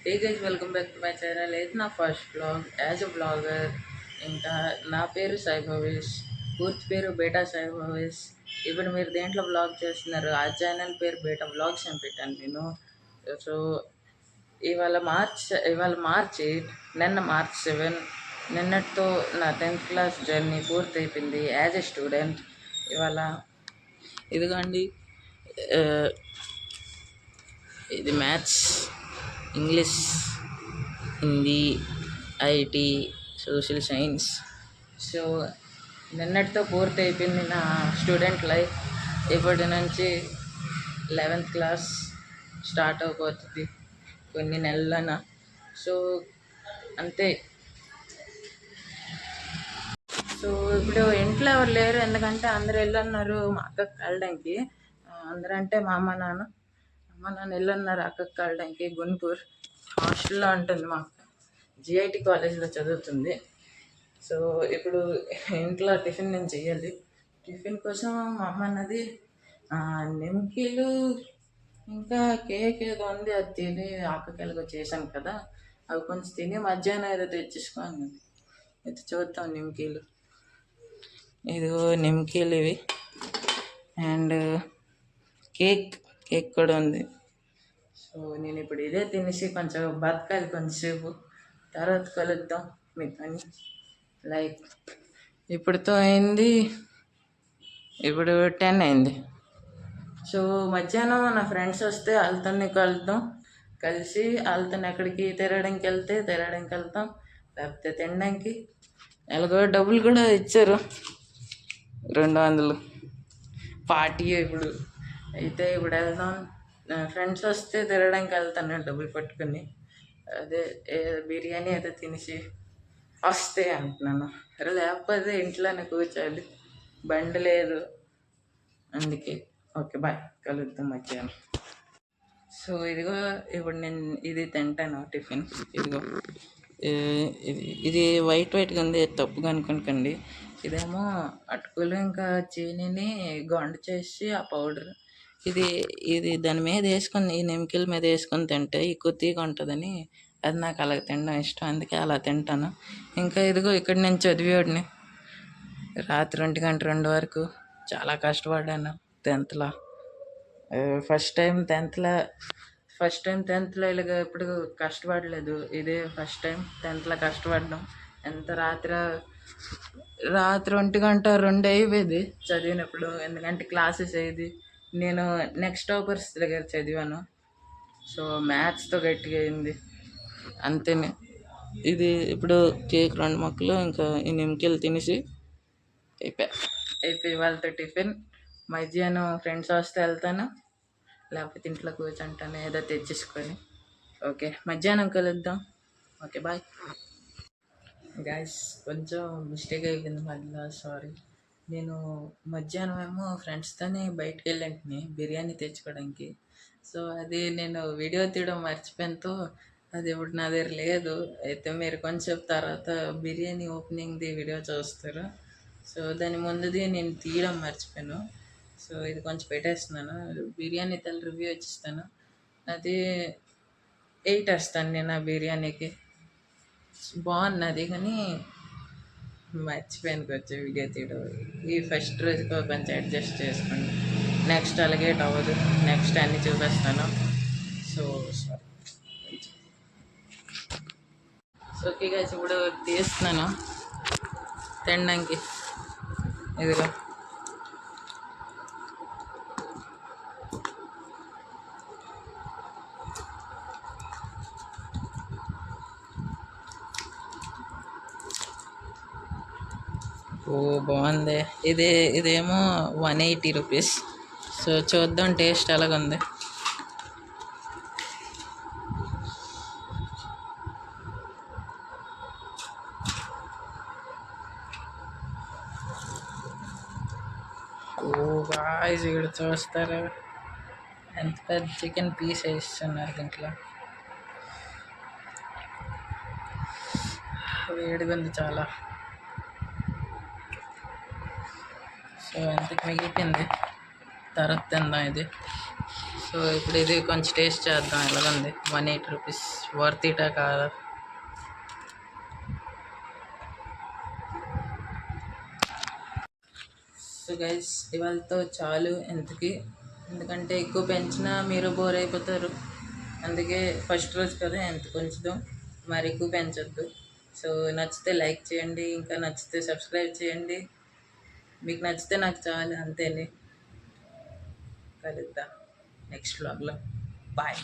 Hey guys, welcome back to my channel. It's నా first blog as a blogger. ఇంకా నా పేరు సాయి భవేష్, పూర్తి పేరు బేటా సాయి భవేష్. ఇప్పుడు మీరు దేంట్లో బ్లాగ్ చేస్తున్నారు? ఆ ఛానల్ పేరు బేటా బ్లాగ్స్ అని పెట్టాను నేను. సో ఇవాళ మార్చి నిన్న మార్చ్ 7. నిన్నటితో నా 10th క్లాస్ జర్నీ పూర్తి అయిపోయింది యాజ్ ఎ స్టూడెంట్. ఇవాళ ఇదిగోండి, ఇది maths, English, Hindi, IT, social science. So నిన్నటితో పూర్తి అయిపోయింది నా స్టూడెంట్ లైఫ్. ఇప్పటి నుంచి 11th క్లాస్ స్టార్ట్ అయిపోతుంది కొన్ని నెలలన. సో అంతే. సో ఇప్పుడు ఇంట్లో ఎవరు లేరు, ఎందుకంటే అందరు వెళ్ళన్నారు మా అక్కకి వెళ్ళడానికి. అందరూ అంటే మా అమ్మ నాన్న వెళ్ళన్నారు అక్కకి వెళ్ళడానికి. గుంటూరు హాస్టల్లో ఉంటుంది, మా అక్క జిఐటి కాలేజ్లో చదువుతుంది. సో ఇప్పుడు ఇంట్లో టిఫిన్ నేను చెయ్యాలి. టిఫిన్ కోసం మా అమ్మ అన్నది నిమ్కీలు ఇంకా కేక్ ఏదో ఉంది, అది తిని ఆకలిగా చేశాను కదా, అవి కొంచెం తిని మధ్యాహ్నం ఏదో తెచ్చేసుకో అన్నది. అయితే చూద్దాం. నిమ్కీలు, ఇదిగో నిమ్కీలు ఇవి, అండ్ కేక్ కూడా ఉంది. సో నేను ఇప్పుడు ఇదే తినేసి కొంచెం బతకాలి కొంచెంసేపు, తర్వాత కలుద్దాం మీతో. లైక్ ఇప్పుడుతో అయింది, ఇప్పుడు 10 అయింది. సో మధ్యాహ్నం నా ఫ్రెండ్స్ వస్తే వాళ్ళతోనే కలుద్దాం. కలిసి వాళ్ళతో ఎక్కడికి తిరగడానికి వెళ్తాం, లేకపోతే తినడానికి. ఎలాగో డబ్బులు కూడా ఇచ్చారు, 200 పార్టీ. ఇప్పుడు అయితే ఇప్పుడు వెళ్దాం. ఫ్రెండ్స్ వస్తే తిరగడానికి వెళ్తాను డబ్బులు పట్టుకుని. అదే బిర్యానీ అయితే తినేసి వస్తే అంటున్నాను, లేకపోతే ఇంట్లోనే కూర్చోాలి, బండి లేదు అందుకే. ఓకే బాయ్, కలుద్దాం మధ్యాహ్నం. సో ఇదిగో ఇప్పుడు నేను ఇది తింటాను టిఫిన్. ఇదిగో ఇది వైట్గా ఉంది, తప్పుగా అనుకోకండి. ఇదేమో అటుకులు ఇంకా చీనీని గొండ చేసి ఆ పౌడర్, ఇది దాని మీద వేసుకొని, ఈ నిమ్మకాయల మీద వేసుకొని తింటే ఎక్కువ తీగా ఉంటుందని అది నాకు అలా తినడం ఇష్టం, అందుకే అలా తింటాను. ఇంకా ఇదిగో ఇక్కడ నేను చదివేవాడిని రాత్రి 1 గంట 2 వరకు. చాలా కష్టపడ్డాను 10th. ఫస్ట్ టైం 10th ఇలాగ ఎప్పుడు కష్టపడలేదు. ఇదే ఫస్ట్ టైం 10th కష్టపడడం. ఎంత రాత్రి 1 గంట 2 అయిపోయేది చదివినప్పుడు, ఎందుకంటే క్లాసెస్ అయ్యేది. నేను నెక్స్ట్ టాపర్స్ దగ్గర చదివాను. సో మ్యాథ్స్తో గట్టిగా అయింది అంతేనే. ఇది ఇప్పుడు కేక్ 2 ముక్కలు ఇంకా ఈ నిమ్మకాయలు తినేసి అయిపోయి వాళ్ళతో టిఫిన్. మధ్యాహ్నం ఫ్రెండ్స్ వస్తే వెళ్తాను, లేకపోతే ఇంట్లో కూర్చుంటాను ఏదో తెచ్చేసుకొని. ఓకే, మధ్యాహ్నం కలుద్దాం. Okay bye guys. కొంచెం మిస్టేక్ అయిపోయింది మధ్యలో, సారీ. నేను మధ్యాహ్నం ఏమో ఫ్రెండ్స్తోనే బయటకు వెళ్ళంటిని బిర్యానీ తెచ్చుకోవడానికి. సో అది నేను వీడియో తీయడం మర్చిపోయానుతో, అది ఇప్పుడు నా దగ్గర లేదు. అయితే మీరు కొంచెం తర్వాత బిర్యానీ ఓపెనింగ్ది వీడియో చూస్తారు. సో దాని ముందుది నేను తీయడం మర్చిపోయాను. సో ఇది కొంచెం పెట్టేస్తున్నాను, బిర్యానీ తల రివ్యూ ఇచ్చిస్తాను. అది 8 వేస్తాను నేను ఆ బిర్యానీకి. బాగున్నది కానీ మర్చిపోయాను కొంచెం వీడియో తీయడం. ఈ ఫస్ట్ రోజుకో కొంచెం అడ్జస్ట్ చేసుకోండి, నెక్స్ట్ అలాగే అవ్వదు. నెక్స్ట్ అన్నీ చూపిస్తాను. So sorry. ఓకే గైస్, ఇప్పుడు తీస్తున్నాను తినడానికి. ఇదిగో బాగుంది. ఇదేమో 180 రూపీస్. సో చూద్దాం టేస్ట్ ఎలాగుంది. గాయ్స్ ఇక్కడ చూస్తారు ఎంత పెద్ద చికెన్ పీస్ వేస్తున్నారు దీంట్లో. వేడిగా ఉంది చాలా. సో ఎంతకు మిగిలిపోయింది, తర్వాత తిందాం ఇది. సో ఇప్పుడు ఇది కొంచెం టేస్ట్ చేద్దాం ఎలాగుంది. 180 రూపీస్ వర్త్ ఇటా కాదా. సో గైస్ ఇవాళతో చాలు ఎంతకి, ఎందుకంటే ఎక్కువ పెంచినా మీరు బోర్ అయిపోతారు. అందుకే ఫస్ట్ రోజు కదా ఎంత కొంచెం, మరి ఎక్కువ పెంచొద్దు. సో నచ్చితే లైక్ చేయండి, ఇంకా నచ్చితే సబ్స్క్రైబ్ చేయండి. మీకు నచ్చితే నాకు చాలు, అంతేనే. కలుద్దాం నెక్స్ట్ వ్లాగ్లో. బాయ్.